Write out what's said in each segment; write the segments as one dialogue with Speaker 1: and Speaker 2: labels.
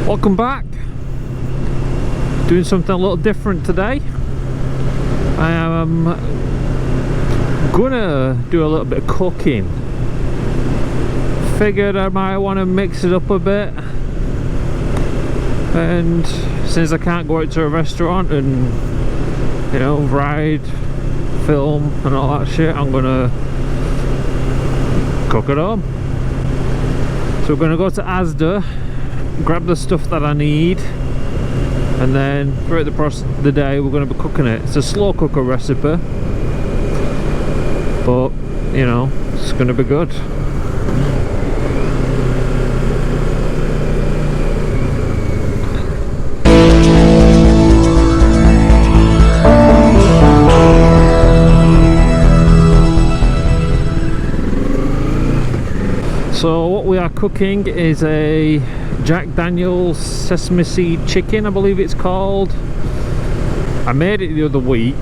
Speaker 1: Welcome back. Doing something a little different today. I am gonna do a little bit of cooking. Figured I might want to mix it up a bit, and since I can't go out to a restaurant and, you know, ride, film and all that shit, I'm gonna cook at home. So we're gonna go to Asda, grab the stuff that I need, and then throughout the process of the day we're going to be cooking it. It's a slow cooker recipe, but you know, it's going to be good. So what we are cooking is a Jack Daniels sesame seed chicken, I believe it's called. I made it the other week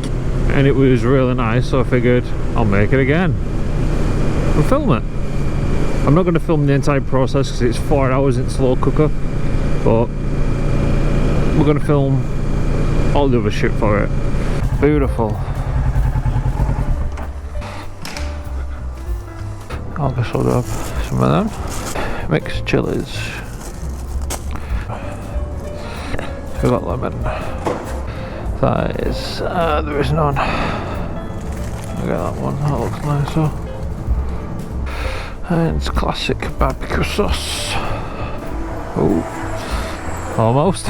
Speaker 1: and it was really nice, so I figured I'll make it again and film it. I'm not going to film the entire process because it's 4 hours in slow cooker, but we're going to film all the other shit for it. Beautiful. I'll just sort of some of them mixed chilies. We've got lemon. That is, there is none. Look at that one, that looks nicer. And it's classic barbecue sauce. Oh, almost.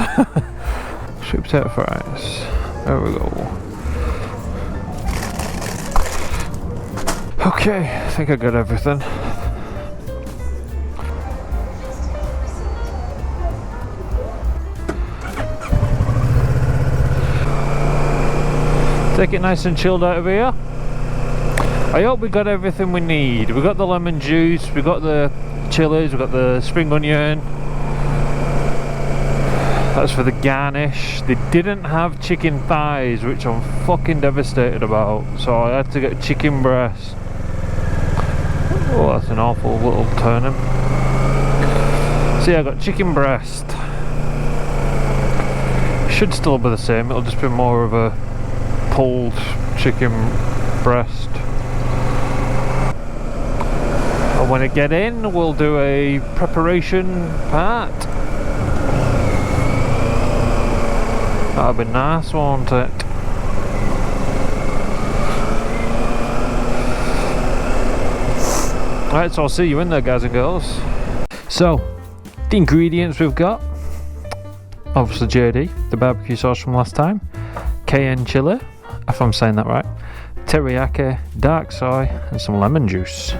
Speaker 1: Sweet potato fries. There we go. Okay, I think I got everything. Take it nice and chilled out of here. I hope we got everything we need. We got the lemon juice, we got the chilies, we got the spring onion. That's for the garnish. They didn't have chicken thighs, which I'm fucking devastated about. So I had to get chicken breast. Oh, that's an awful little turnip. So yeah, I got chicken breast. Should still be the same, it'll just be more of a pulled chicken breast. And when I get in, we'll do a preparation part. That'll be nice, won't it? Right, so I'll see you in there, guys and girls. So, the ingredients we've got: obviously JD, the barbecue sauce from last time, cayenne chili, if I'm saying that right, teriyaki, dark soy, and some lemon juice.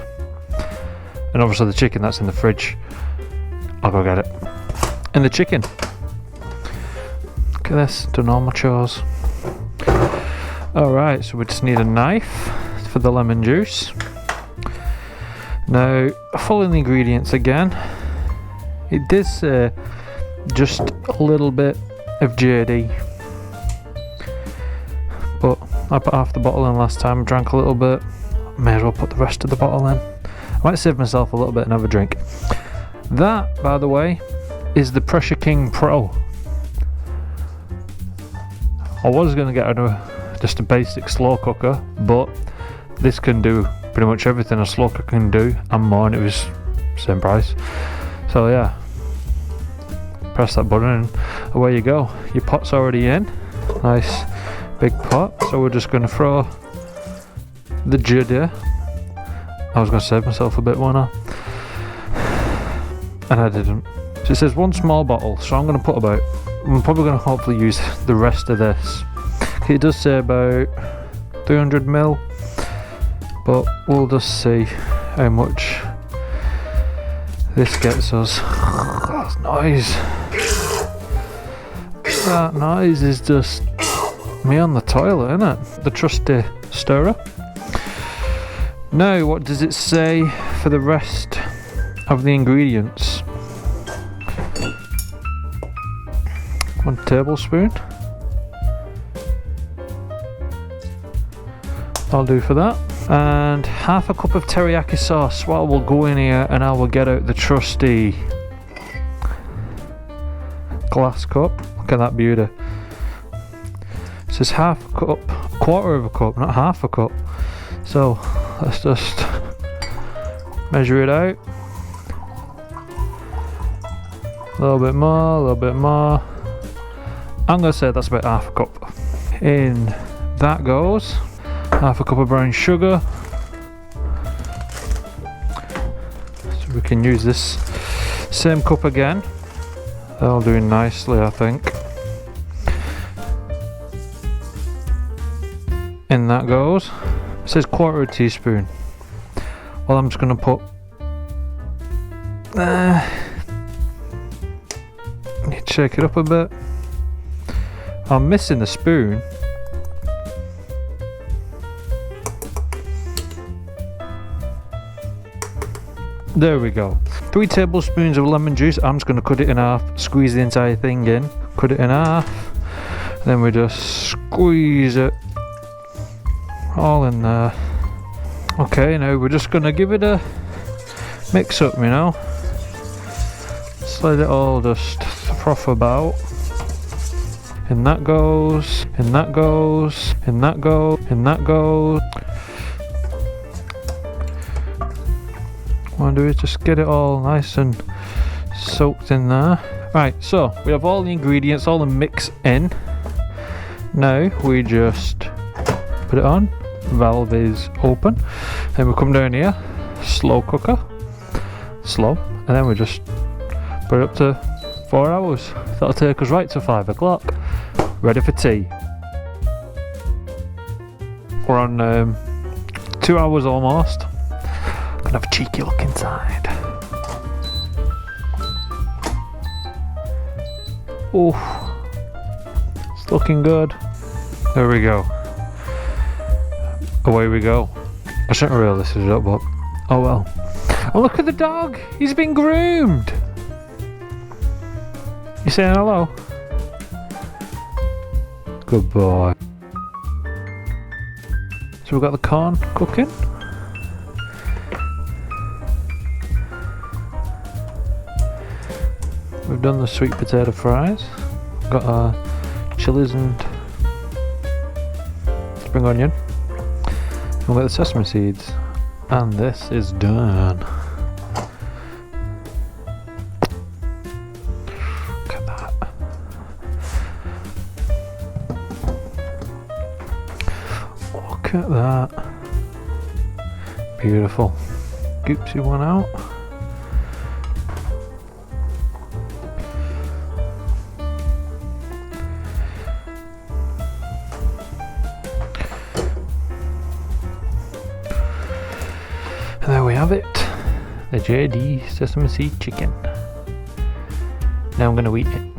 Speaker 1: And obviously the chicken that's in the fridge. I'll go get it. And the chicken. Look at this, done all my chores. Alright, so we just need a knife for the lemon juice. Now, following the ingredients again, it did say just a little bit of JD, but I put half the bottle in last time, drank a little bit, may as well put the rest of the bottle in. I might save myself a little bit and have a drink. That, by the way, is the Pressure King Pro. I was going to get just a basic slow cooker, but this can do pretty much everything a slow cooker can do and more, and it was same price. So yeah, press that button and away you go. Your pot's already in, nice big pot. So we're just going to throw the JD. I was going to save myself a bit, wasn't I? And I didn't. So it says one small bottle, so I'm going to put about, I'm probably going to hopefully use the rest of this. It does say about 300ml, but we'll just see how much this gets us. That noise. That noise is just me on the toilet, isn't it? The trusty stirrer. Now, what does it say for the rest of the ingredients? 1 tablespoon. I'll do for that. And half a cup of teriyaki sauce. What will go in here, and I will get out the trusty glass cup. Look at that beauty. It says half a cup, quarter of a cup, not half a cup. So let's just measure it out. A little bit more, a little bit more. I'm gonna say that's about half a cup. In that goes half a cup of brown sugar. So we can use this same cup again. That'll do nicely, I think. In that goes, it says quarter of a teaspoon. Well, I'm just gonna put need to shake it up a bit. I'm missing the spoon. There we go. 3 tablespoons of lemon juice. I'm just going to cut it in half, squeeze the entire thing in, cut it in half, then we just squeeze it all in there. Okay, now we're just going to give it a mix up, you know. Just let it all just froth about. In that goes, in that goes, in that goes, in that goes. What I do is just get it all nice and soaked in there. Right, so we have all the ingredients, all the mix in. Now we just put it on. Valve is open. Then we come down here, slow cooker, slow, and then we just put it up to 4 hours. That'll take us right to 5 o'clock. Ready for tea. We're on 2 hours almost. Gonna have a cheeky look inside. Oh, it's looking good. There we go. Away we go. I shouldn't have realised this was up, but oh well. Oh, look at the dog! He's been groomed! You saying hello? Good boy. So we've got the corn cooking. We've done the sweet potato fries. Got our chilies and spring onion. We've got the sesame seeds. And this is done. Look at that. Look at that. Beautiful. Goopsy one out. And there we have it, the JD sesame seed chicken. Now I'm going to eat it.